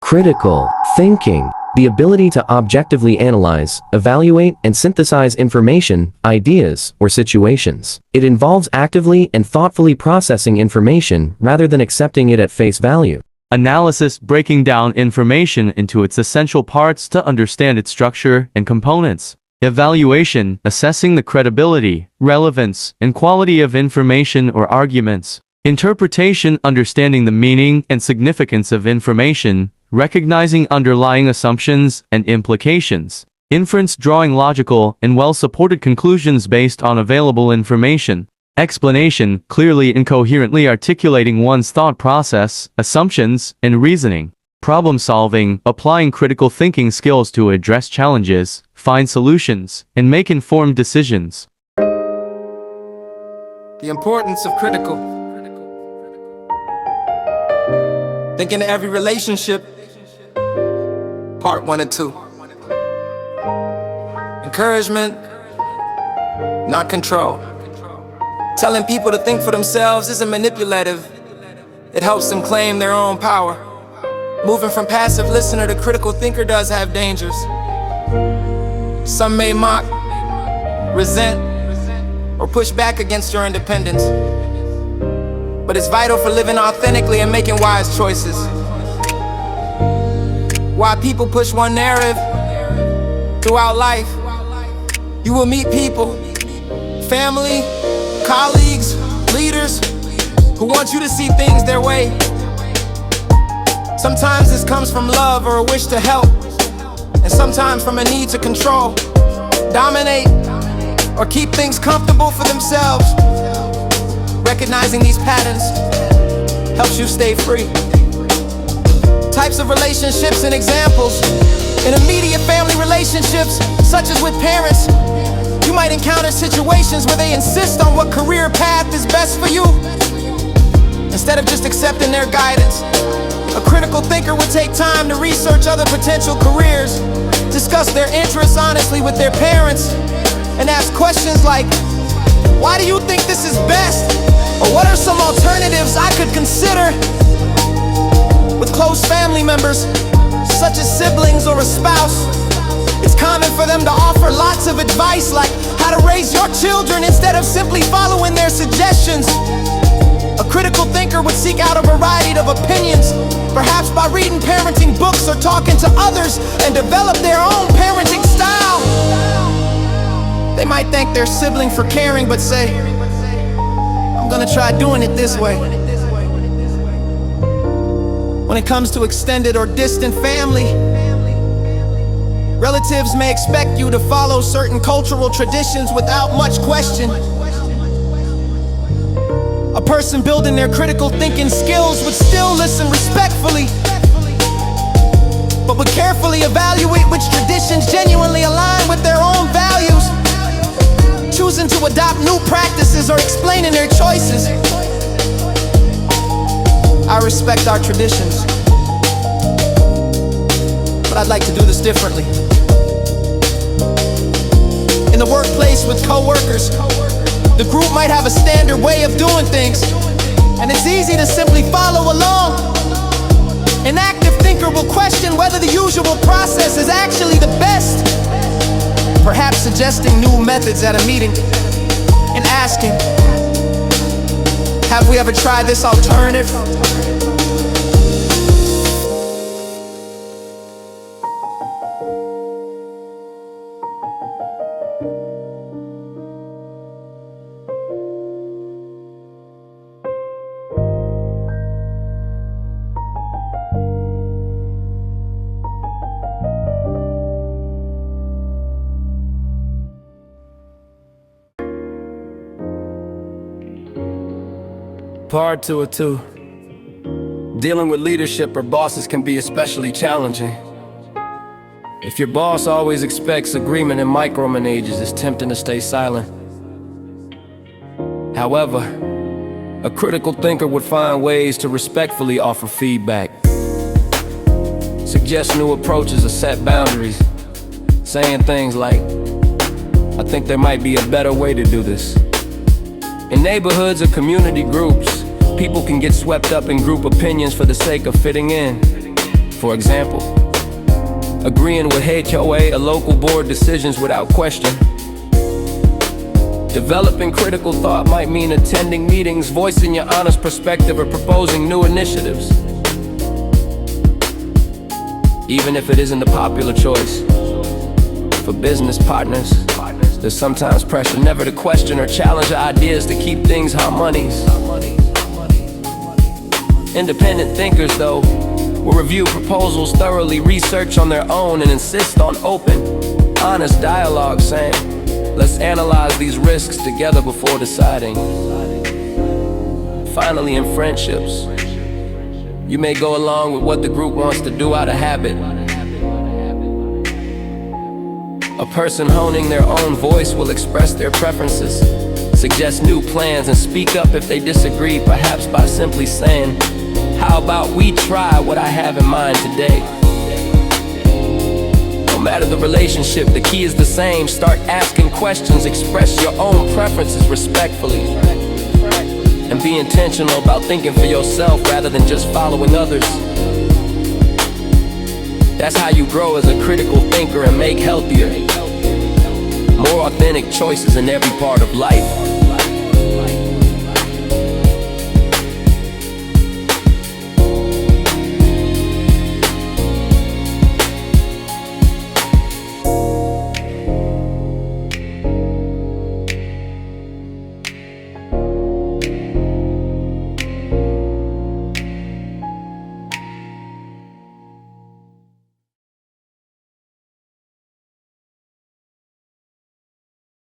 Critical thinking, the ability to objectively analyze, evaluate, and synthesize information, ideas, or situations. It involves actively and thoughtfully processing information rather than accepting it at face value. Analysis, breaking down information into its essential parts to understand its structure and components. Evaluation, assessing the credibility, relevance, and quality of information or arguments. Interpretation, understanding the meaning and significance of information, recognizing underlying assumptions and implications. Inference, drawing logical and well-supported conclusions based on available information. Explanation, clearly and coherently articulating one's thought process, assumptions, and reasoning. Problem solving, applying critical thinking skills to address challenges, find solutions, and make informed decisions. The importance of critical. Think into every relationship. Part 1 and 2. Encouragement, not control. Telling people to think for themselves isn't manipulative. It helps them claim their own power. Moving from passive listener to critical thinker does have dangers. Some may mock, resent, or push back against your independence. But it's vital for living authentically and making wise choices. While people push one narrative throughout life, you will meet people, family, colleagues, leaders who want you to see things their way. Sometimes this comes from love or a wish to help, and sometimes from a need to control, dominate, or keep things comfortable for themselves. Recognizing these patterns helps you stay free. Types of relationships and examples. In immediate family relationships, such as with parents, you might encounter situations where they insist on what career path is best for you, instead of just accepting their guidance. A critical thinker would take time to research other potential careers, discuss their interests honestly with their parents, and ask questions like, why do you think this is best? Or what are some alternatives I could consider? With close family members, such as siblings or a spouse, it's common for them to offer lots of advice like how to raise your children instead of simply following their suggestions. A critical thinker would seek out a variety of opinions, perhaps by reading parenting books or talking to others, and develop their own parenting style. They might thank their sibling for caring, but say, I'm gonna try doing it this way. When it comes to extended or distant family, relatives may expect you to follow certain cultural traditions without much question. A person building their critical thinking skills would still listen respectfully, but would carefully evaluate which traditions genuinely align with their own values, choosing to adopt new practices or explaining their choices. I respect our traditions, but I'd like to do this differently. In the workplace with coworkers, the group might have a standard way of doing things, and it's easy to simply follow along. An active thinker will question whether the usual process is actually the best, perhaps suggesting new methods at a meeting and asking, have we ever tried this alternative? Part 2 of 2. Dealing with leadership or bosses can be especially challenging. If your boss always expects agreement and micromanages, it's tempting to stay silent. However, a critical thinker would find ways to respectfully offer feedback, suggest new approaches or set boundaries, saying things like, I think there might be a better way to do this. In neighborhoods or community groups, people can get swept up in group opinions for the sake of fitting in. For example, agreeing with HOA or local board decisions without question. Developing critical thought might mean attending meetings, voicing your honest perspective, or proposing new initiatives. Even if it isn't the popular choice. For business partners, there's sometimes pressure never to question or challenge ideas to keep things harmonious. Independent thinkers, though, will review proposals thoroughly, research on their own, and insist on open, honest dialogue, saying, let's analyze these risks together before deciding. Finally, in friendships, you may go along with what the group wants to do out of habit. A person honing their own voice will express their preferences, suggest new plans, and speak up if they disagree, perhaps by simply saying, how about we try what I have in mind today? No matter the relationship, the key is the same. Start asking questions, express your own preferences respectfully, and be intentional about thinking for yourself rather than just following others. That's how you grow as a critical thinker and make healthier, more authentic choices in every part of life.